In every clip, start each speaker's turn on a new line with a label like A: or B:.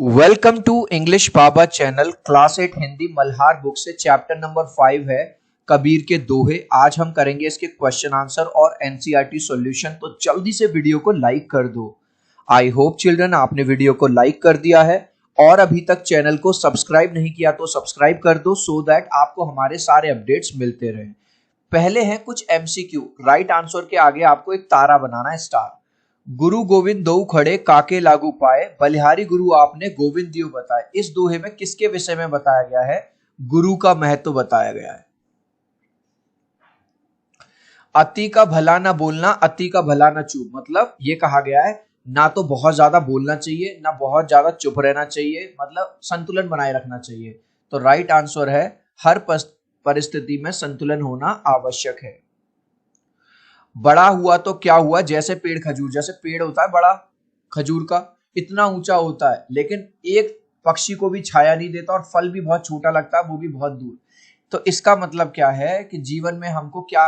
A: Welcome to English Baba channel. Class 8 Hindi Malhar book से chapter number 5 है कबीर के दोहे। आज हम करेंगे इसके क्वेश्चन आंसर और एनसीईआरटी सॉल्यूशन। तो जल्दी से वीडियो को लाइक कर दो। आई होप चिल्ड्रन आपने वीडियो को लाइक कर दिया है और अभी तक चैनल को सब्सक्राइब नहीं किया तो सब्सक्राइब कर दो सो दैट आपको हमारे सारे अपडेट्स मिलते रहे। पहले हैं कुछ एमसीक्यू। राइट आंसर के आगे आपको एक तारा बनाना है, स्टार। गुरु गोविंद दो खड़े काके लागू पाए, बलिहारी गुरु आपने गोविंद दियो बताए। इस दोहे में किसके विषय में बताया गया है? गुरु का महत्व बताया गया है। अति का भला ना बोलना, अति का भला ना चूप। मतलब ये कहा गया है ना तो बहुत ज्यादा बोलना चाहिए ना बहुत ज्यादा चुप रहना चाहिए, मतलब संतुलन बनाए रखना चाहिए। तो राइट आंसर है हर परिस्थिति में संतुलन होना आवश्यक है। बड़ा हुआ तो क्या हुआ, जैसे पेड़ खजूर। जैसे पेड़ होता है बड़ा खजूर का, इतना ऊंचा होता है लेकिन एक पक्षी को भी छाया नहीं देता और फल भी बहुत छोटा लगता है, वो भी बहुत दूर। तो इसका मतलब क्या है कि जीवन में हमको क्या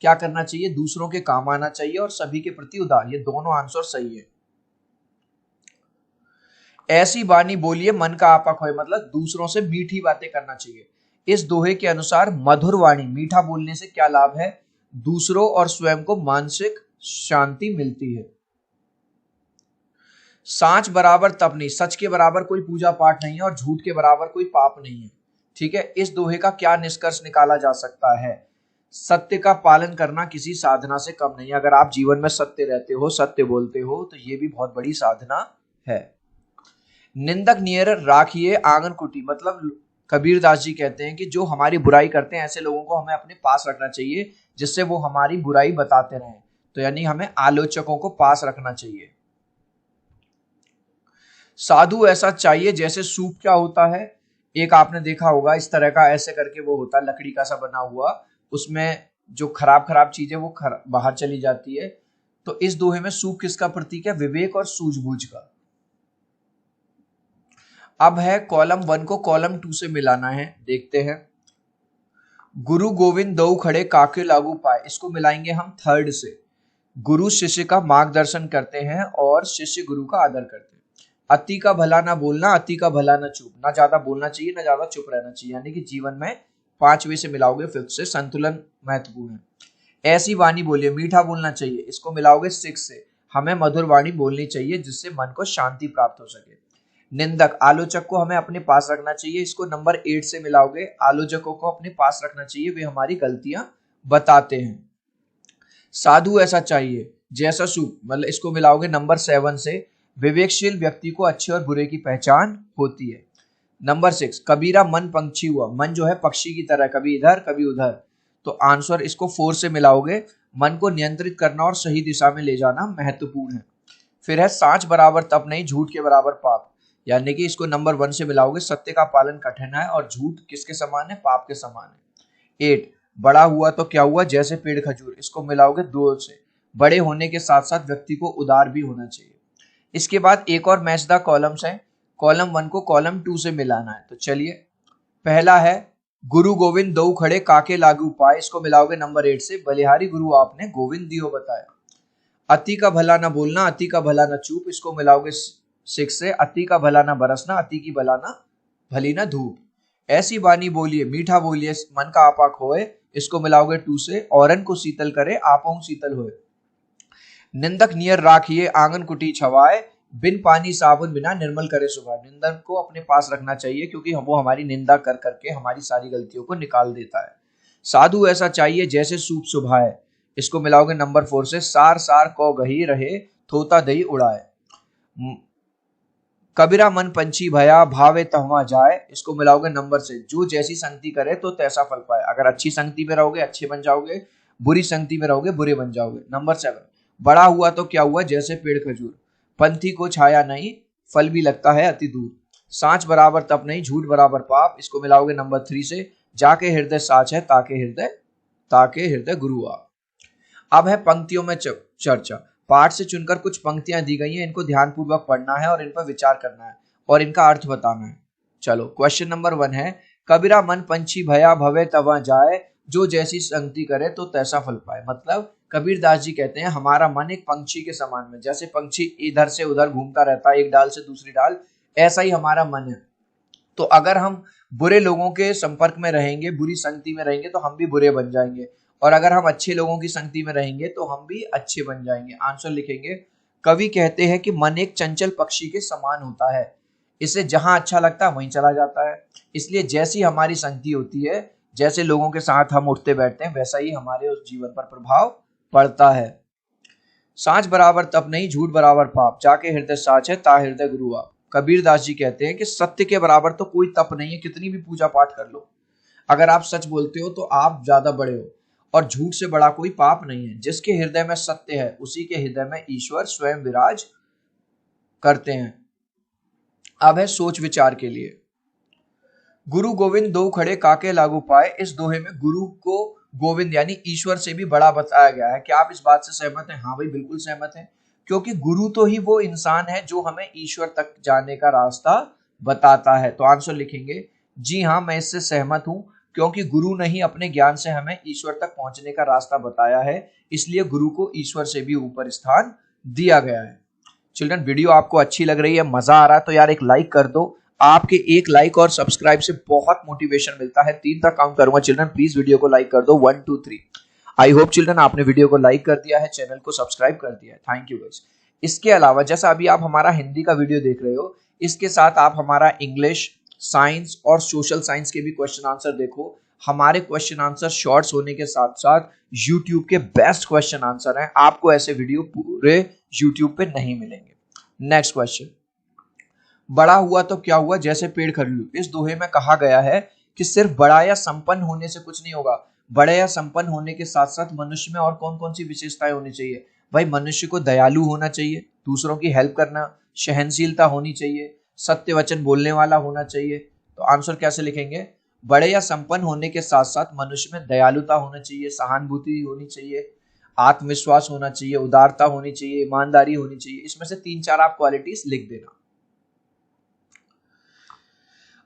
A: क्या करना चाहिए? दूसरों के काम आना चाहिए और सभी के प्रति उदार। ये दोनों आंसर सही है। ऐसी वाणी बोलिए मन का आपा खोए, मतलब दूसरों से मीठी बातें करना चाहिए। इस दोहे के अनुसार मधुर वाणी, मीठा बोलने से क्या लाभ है? दूसरों और स्वयं को मानसिक शांति मिलती है। सांच बराबर तप नहीं, सच के बराबर कोई पूजा पाठ नहीं है और झूठ के बराबर कोई पाप नहीं है। ठीक है, इस दोहे का क्या निष्कर्ष निकाला जा सकता है? सत्य का पालन करना किसी साधना से कम नहीं। अगर आप जीवन में सत्य रहते हो, सत्य बोलते हो, तो ये भी बहुत बड़ी साधना है। निंदक नियर राखिए आंगन कुटी, मतलब कबीर दास जी कहते हैं कि जो हमारी बुराई करते हैं ऐसे लोगों को हमें अपने पास रखना चाहिए जिससे वो हमारी बुराई बताते रहें। तो यानी हमें आलोचकों को पास रखना चाहिए। साधु ऐसा चाहिए जैसे सूप। क्या होता है? एक आपने देखा होगा इस तरह का, ऐसे करके वो होता है लकड़ी का सा बना हुआ, उसमें जो खराब खराब चीजें वो बाहर चली जाती है। तो इस दोहे में सूप किसका प्रतीक है? विवेक और सूझबूझ का। अब है कॉलम 1 को कॉलम 2 से मिलाना है, देखते हैं। गुरु गोविंद दो खड़े काके लागू पाए, इसको मिलाएंगे हम थर्ड से। गुरु शिष्य का मार्गदर्शन करते हैं और शिष्य गुरु का आदर करते हैं। अति का भला ना बोलना, अति का भला ना चुप। ना ज्यादा बोलना चाहिए ना ज्यादा चुप रहना चाहिए। यानी कि जीवन में 5वें से मिलाओगे 5th से, संतुलन महत्वपूर्ण है। ऐसी वाणी बोलिए, मीठा बोलना चाहिए, इसको मिलाओगे 6 से। हमें मधुर वाणी बोलनी चाहिए जिससे मन को शांति प्राप्त हो सके। निंदक, आलोचक को हमें अपने पास रखना चाहिए, इसको नंबर 8 से मिलाओगे। आलोचकों को अपने पास रखना चाहिए, वे हमारी गलतियां बताते हैं। साधु ऐसा चाहिए जैसा सूप, मतलब इसको मिलाओगे नंबर 7 से। विवेकशील व्यक्ति को अच्छे और बुरे की पहचान होती है। नंबर 6, कबीरा मन पंछी हुआ। मन जो है पक्षी की तरह, कभी इधर कभी उधर। तो आंसर इसको 4 से मिलाओगे। मन को नियंत्रित करना और सही दिशा में ले जाना महत्वपूर्ण है। फिर है सांच बराबर तप नहीं, झूठ के बराबर पाप। यानी कि इसको नंबर 1 से मिलाओगे। सत्य का पालन कठिन है और झूठ किसके समान है? पाप के समान है। 8, बड़ा हुआ तो क्या हुआ, जैसे पेड़ खजूर, इसको मिलाओगे 2 से। बड़े होने के साथ साथ व्यक्ति को उदार भी होना चाहिए। इसके बाद एक और मैच द कॉलम्स है। कॉलम 1 को कॉलम 2 से मिलाना है। तो चलिए, पहला है गुरु गोविंद दो खड़े काके लागू पाए, इसको मिलाओगे नंबर 8 से। बलिहारी गुरु आपने गोविंद दियो बताया। अति का भला ना बोलना, अति का भला ना चूप, इसको मिलाओगे 6 से। अति का भला ना बरसना, अति की भला ना भली ना धूप। ऐसी वाणी बोलिए, मीठा बोलिए, मन का आपा खोए, इसको मिलाओगे 2 से। औरन को शीतल करे, आपो शीतल होए। निंदक नियर राखिए आंगन कुटी छवाए, बिन पानी साबुन बिना निर्मल करे सुबह। निंदक को अपने पास रखना चाहिए क्योंकि वो हमारी निंदा कर करके हमारी सारी गलतियों को निकाल देता है। साधु ऐसा चाहिए जैसे सूप सुभाए, इसको मिलाओगे नंबर 4 से। सार सार को गही रहे, थोता दही उड़ाए। कबीरा मन पंछी भया, भावे तहवा जाए, इसको मिलाओगे नंबर से। जो जैसी संगति करे तो तैसा फल पाए। अगर अच्छी संगति में रहोगे अच्छे बन जाओगे, बुरी संगति में रहोगे बुरे बन जाओगे। नंबर 7, बड़ा हुआ तो क्या हुआ, जैसे पेड़ खजूर, पंथी को छाया नहीं, फल भी लगता है अति दूर। सांच बराबर तप नहीं, झूठ बराबर पाप, इसको मिलाओगे नंबर 3 से। जाके हृदय साच है, ताके हृदय गुरु आप। अब है पंक्तियों में चर्चा। पाठ से चुनकर कुछ पंक्तियां दी गई हैं, इनको ध्यानपूर्वक पढ़ना है और इन पर विचार करना है और इनका अर्थ बताना है। चलो, क्वेश्चन नंबर 1 है, कबीरा मन पंछी भया भवे तवा जाए, जो जैसी संगति करे तो तैसा फल पाए। मतलब कबीर दास जी कहते हैं हमारा मन एक पंछी के समान में, जैसे पंछी इधर से उधर घूमता रहता है एक डाल से दूसरी डाल, ऐसा ही हमारा मन है। तो अगर हम बुरे लोगों के संपर्क में रहेंगे, बुरी संगति में रहेंगे, तो हम भी बुरे बन जाएंगे, और अगर हम अच्छे लोगों की संगति में रहेंगे तो हम भी अच्छे बन जाएंगे। आंसर लिखेंगे, कवि कहते हैं कि मन एक चंचल पक्षी के समान होता है, इसे जहां अच्छा लगता है वहीं चला जाता है। इसलिए जैसी हमारी संगति होती है, जैसे लोगों के साथ हम उठते बैठते हैं, वैसा ही हमारे उस जीवन पर प्रभाव पड़ता है। साँच बराबर तप नहीं, झूठ बराबर पाप, जाके हृदय साच है ता हृदय गुरु आप। कबीर दास जी कहते हैं कि सत्य के बराबर तो कोई तप नहीं है, कितनी भी पूजा पाठ कर लो। अगर आप सच बोलते हो तो आप ज्यादा बड़े हो, और झूठ से बड़ा कोई पाप नहीं है। जिसके हृदय में सत्य है उसी के हृदय में ईश्वर स्वयं विराज करते हैं। अब है सोच विचार के लिए। गुरु गोविंद दो खड़े काके लागू पाए, इस दोहे में गुरु को गोविंद यानी ईश्वर से भी बड़ा बताया गया है। क्या आप इस बात से सहमत हैं? हाँ भाई, बिल्कुल सहमत हैं, क्योंकि गुरु तो ही वो इंसान है जो हमें ईश्वर तक जाने का रास्ता बताता है। तो आंसर लिखेंगे, जी हाँ, मैं इससे सहमत हूं, क्योंकि गुरु ने ही अपने ज्ञान से हमें ईश्वर तक पहुंचने का रास्ता बताया है, इसलिए गुरु को ईश्वर से भी ऊपर स्थान दिया गया है। चिल्ड्रन, वीडियो आपको अच्छी लग रही है, मजा आ रहा है, तो यार एक लाइक कर दो। आपके एक लाइक और सब्सक्राइब से बहुत मोटिवेशन मिलता है। 3 तक काउंट करूंगा चिल्ड्रन, प्लीज वीडियो को लाइक कर दो। 1 2 3। आई होप चिल्ड्रन आपने वीडियो को लाइक कर दिया है, चैनल को सब्सक्राइब कर दिया है। Thank you guys. इसके अलावा जैसा अभी आप हमारा हिंदी का वीडियो देख रहे हो, इसके साथ आप हमारा इंग्लिश, साइंस और सोशल साइंस के भी क्वेश्चन आंसर देखो। हमारे क्वेश्चन आंसर शॉर्ट्स होने के साथ साथ यूट्यूब के बेस्ट क्वेश्चन आंसर हैं। आपको ऐसे वीडियो पूरे यूट्यूब पे नहीं मिलेंगे। नेक्स्ट क्वेश्चन, बड़ा हुआ तो क्या हुआ जैसे पेड़ खरीदू। इस दोहे में कहा गया है कि सिर्फ बड़ा या संपन्न होने से कुछ नहीं होगा, बड़े या संपन्न होने के साथ साथ मनुष्य में और कौन कौन सी विशेषताएं होनी चाहिए। भाई, मनुष्य को दयालु होना चाहिए, दूसरों की हेल्प करना, सहनशीलता होनी चाहिए, सत्य वचन बोलने वाला होना चाहिए। तो आंसर कैसे लिखेंगे, बड़े या संपन्न होने के साथ साथ मनुष्य में दयालुता होना चाहिए, सहानुभूति होनी चाहिए, आत्मविश्वास होना चाहिए, उदारता होनी चाहिए, ईमानदारी होनी चाहिए। इसमें से 3-4 आप क्वालिटीज लिख देना।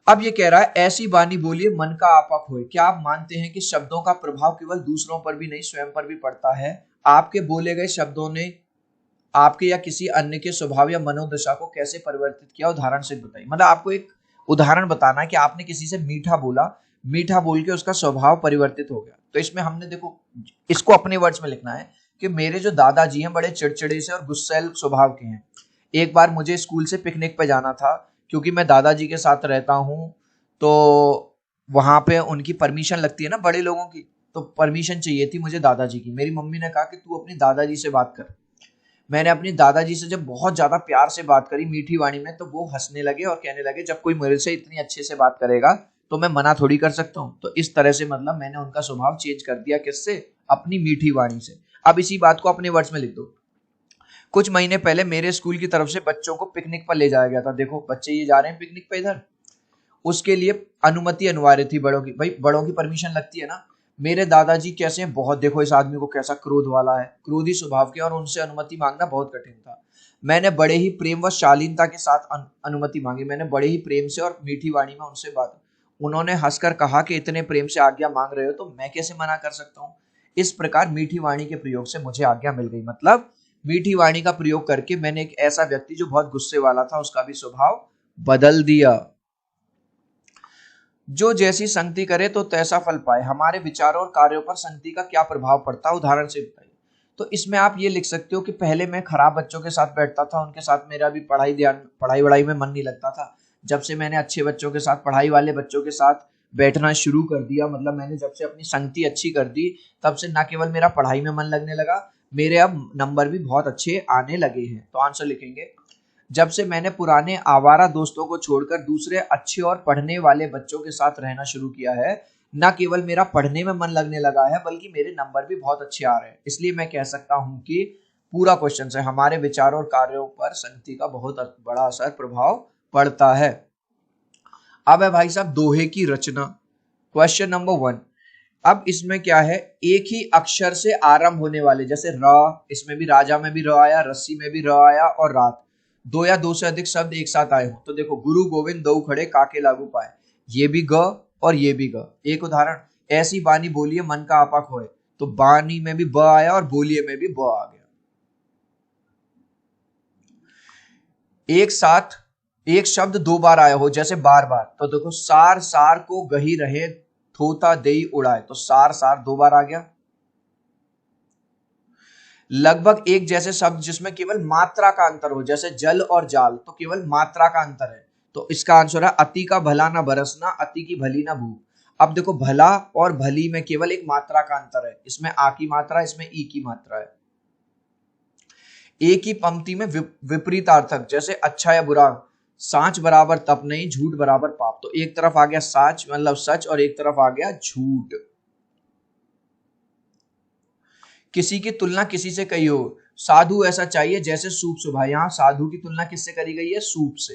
A: अब ये कह रहा है, ऐसी वाणी बोलिए मन का आपा खोए। क्या आप मानते हैं कि शब्दों का प्रभाव केवल दूसरों पर भी नहीं, स्वयं पर भी पड़ता है? आपके बोले गए शब्दों ने आपके या किसी अन्य के स्वभाव या मनोदशा को कैसे परिवर्तित किया? उदाहरण से बताइए। मतलब आपको एक उदाहरण बताना है कि आपने किसी से मीठा बोला, मीठा बोल के उसका स्वभाव परिवर्तित हो गया। तो इसमें हमने देखो, इसको अपने वर्ड्स में लिखना है कि मेरे जो दादाजी हैं बड़े चिड़चिड़े से और गुस्सैल स्वभाव के हैं। एक बार मुझे स्कूल से पिकनिक पे जाना था, क्योंकि मैं दादाजी के साथ रहता हूँ, तो वहां पे उनकी परमिशन लगती है ना बड़े लोगों की, तो परमिशन चाहिए थी मुझे दादाजी की। मेरी मम्मी ने कहा कि तू अपनी दादाजी से बात कर। मैंने अपनी दादाजी से जब बहुत ज्यादा प्यार से बात करी मीठी वाणी में, तो वो हंसने लगे और कहने लगे, जब कोई मेरे से इतनी अच्छे से बात करेगा तो मैं मना थोड़ी कर सकता हूँ। तो इस तरह से मतलब मैंने उनका स्वभाव चेंज कर दिया। किससे? अपनी मीठी वाणी से। अब इसी बात को अपने वर्ड्स में लिख दो। कुछ महीने पहले मेरे स्कूल की तरफ से बच्चों को पिकनिक पर ले जाया गया था। देखो, बच्चे ये जा रहे हैं पिकनिक पे इधर, उसके लिए अनुमति अनिवार्य थी बड़ों की। भाई, बड़ों की परमिशन लगती है ना। मेरे दादाजी कैसे हैं, बहुत, देखो इस आदमी को कैसा क्रोध वाला है, क्रोधी स्वभाव के, और उनसे अनुमति मांगना बहुत कठिन था। मैंने बड़े ही प्रेम व शालीनता के साथ अनुमति मांगी। मैंने बड़े ही प्रेम से और मीठी वाणी में उनसे बात। उन्होंने हंसकर कहा कि इतने प्रेम से आज्ञा मांग रहे हो तो मैं कैसे मना कर सकता हूँ। इस प्रकार मीठी वाणी के प्रयोग से मुझे आज्ञा मिल गई। मतलब मीठी वाणी का प्रयोग करके मैंने एक ऐसा व्यक्ति जो बहुत गुस्से वाला था उसका भी स्वभाव बदल दिया। जो जैसी संगति करे तो तैसा फल पाए। हमारे विचारों और कार्यों पर संगति का क्या प्रभाव पड़ता है, उदाहरण से बताइए। तो इसमें आप ये लिख सकते हो कि पहले मैं खराब बच्चों के साथ बैठता था, उनके साथ मेरा भी पढ़ाई वढ़ाई में मन नहीं लगता था। जब से मैंने अच्छे बच्चों के साथ, पढ़ाई वाले बच्चों के साथ बैठना शुरू कर दिया, मतलब मैंने जब से अपनी संगति अच्छी कर दी, तब से न केवल मेरा पढ़ाई में मन लगने लगा, मेरे अब नंबर भी बहुत अच्छे आने लगे हैं। तो आंसर लिखेंगे, जब से मैंने पुराने आवारा दोस्तों को छोड़कर दूसरे अच्छे और पढ़ने वाले बच्चों के साथ रहना शुरू किया है, न केवल मेरा पढ़ने में मन लगने लगा है बल्कि मेरे नंबर भी बहुत अच्छे आ रहे हैं। इसलिए मैं कह सकता हूं कि पूरा क्वेश्चन से हमारे विचारों और कार्यों पर संगति का बहुत बड़ा असर, प्रभाव पड़ता है। अब है भाई साहब दोहे की रचना। Question number 1। अब इसमें क्या है, एक ही अक्षर से आरंभ होने वाले, जैसे र, इसमें भी राजा में भी र आया, रस्सी में भी र आया, और रात, दो या दो से अधिक शब्द एक साथ आए हो। तो देखो, गुरु गोविंद दो खड़े काके लागू पाए, ये भी ग और ये भी ग। एक उदाहरण, ऐसी बानी बोलिए मन का आपा खोए। तो बानी में भी ब आया और बोलिए में भी ब आ गया। एक साथ एक शब्द दो बार आया हो, जैसे बार बार, तो देखो सार सार को गही रहे थोता देई उड़ाए, तो सार सार दो बार आ गया। लगभग एक जैसे शब्द जिसमें केवल मात्रा का अंतर हो, जैसे जल और जाल, तो केवल मात्रा का अंतर है, तो इसका आंसर है अति का भला ना बरसना, अति की भली ना भूख। अब देखो भला और भली में केवल एक मात्रा का अंतर है, इसमें आ की मात्रा, इसमें ई की मात्रा है। एक ही पंक्ति में विपरीतार्थक, जैसे अच्छा या बुरा, साच बराबर तप नहीं, झूठ बराबर पाप, तो एक तरफ आ गया साच मतलब सच और एक तरफ आ गया झूठ। किसी की तुलना किसी से कही हो, साधु ऐसा चाहिए जैसे सूप सुबह, यहां साधु की तुलना किससे करी गई है, सूप से।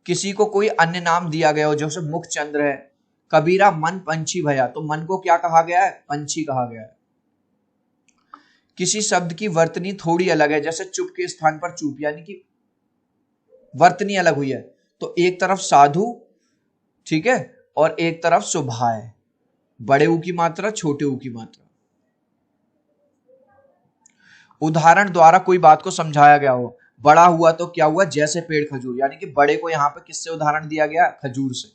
A: किसी को कोई अन्य नाम दिया गया हो, जैसे मुखचंद्र है, कबीरा मन पंछी भया, तो मन को क्या कहा गया है, पंछी कहा गया है। किसी शब्द की वर्तनी थोड़ी अलग है, जैसे चुप के स्थान पर चुप, यानी कि वर्तनी अलग हुई है, तो एक तरफ साधु, ठीक है, और एक तरफ सुबह है, बड़े ऊ की मात्रा, छोटे ऊ की मात्रा। उदाहरण द्वारा कोई बात को समझाया गया हो, बड़ा हुआ तो क्या हुआ, जैसे पेड़ खजूर, यानी कि बड़े को यहां पे किससे उदाहरण दिया गया, खजूर से।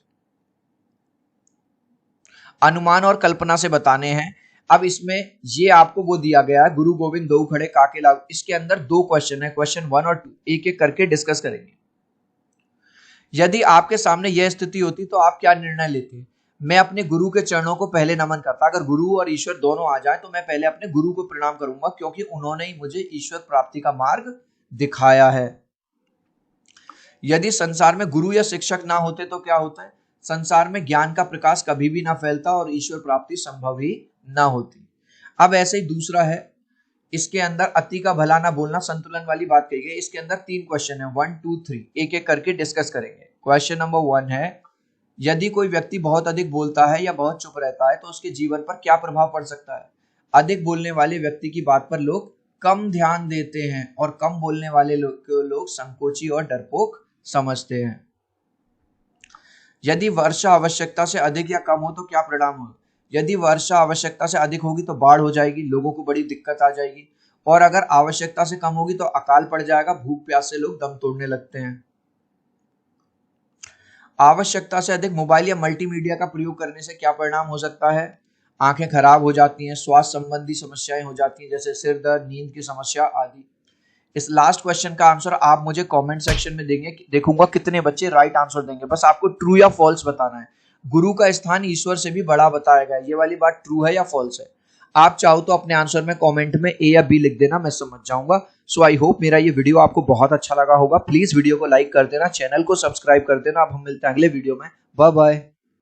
A: अनुमान और कल्पना से बताने हैं। अब इसमें ये आपको वो दिया गया है, गुरु गोविंद दो खड़े काके लागू, इसके अंदर दो क्वेश्चन है, क्वेश्चन 1 और 2, एक एक करके डिस्कस करेंगे। यदि आपके सामने यह स्थिति होती तो आप क्या निर्णय लेते। मैं अपने गुरु के चरणों को पहले नमन करता, अगर गुरु और ईश्वर दोनों आ जाए तो मैं पहले अपने गुरु को प्रणाम करूंगा, क्योंकि उन्होंने ही मुझे ईश्वर प्राप्ति का मार्ग दिखाया है। यदि संसार में गुरु या शिक्षक ना होते तो क्या होता है, संसार में ज्ञान का प्रकाश कभी भी ना फैलता और ईश्वर प्राप्ति संभव ही ना होती। अब ऐसे ही दूसरा है, इसके अंदर अति का भला ना बोलना, संतुलन वाली बात कही गई। इसके अंदर 3 क्वेश्चन है, 1 2 3, एक एक करके डिस्कस करेंगे। क्वेश्चन नंबर 1 है, यदि कोई व्यक्ति बहुत अधिक बोलता है या बहुत चुप रहता है तो उसके जीवन पर क्या प्रभाव पड़ सकता है। अधिक बोलने वाले व्यक्ति की बात पर लोग कम ध्यान देते हैं और कम बोलने वाले लोग संकोची और डरपोक समझते हैं। यदि वर्षा आवश्यकता से अधिक या कम हो तो क्या परिणाम हो। यदि वर्षा आवश्यकता से अधिक होगी तो बाढ़ हो जाएगी, लोगों को बड़ी दिक्कत आ जाएगी, और अगर आवश्यकता से कम होगी तो अकाल पड़ जाएगा, भूख प्यास से लोग दम तोड़ने लगते हैं। आवश्यकता से अधिक मोबाइल या मल्टीमीडिया का प्रयोग करने से क्या परिणाम हो सकता है। आंखें खराब हो जाती हैं, स्वास्थ्य संबंधी समस्याएं हो जाती हैं, जैसे सिर दर्द, नींद की समस्या आदि। इस लास्ट क्वेश्चन का आंसर आप मुझे कमेंट सेक्शन में देंगे, देखूंगा कितने बच्चे राइट आंसर देंगे। बस आपको ट्रू या फॉल्स बताना है। गुरु का स्थान ईश्वर से भी बड़ा बताया गया है, ये वाली बात ट्रू है या फॉल्स है। आप चाहो तो अपने आंसर में कमेंट में ए या बी लिख देना, मैं समझ जाऊंगा। सो आई होप मेरा ये वीडियो आपको बहुत अच्छा लगा होगा। प्लीज वीडियो को लाइक कर देना, चैनल को सब्सक्राइब कर देना। अब हम मिलते हैं अगले वीडियो में, बाय बाय।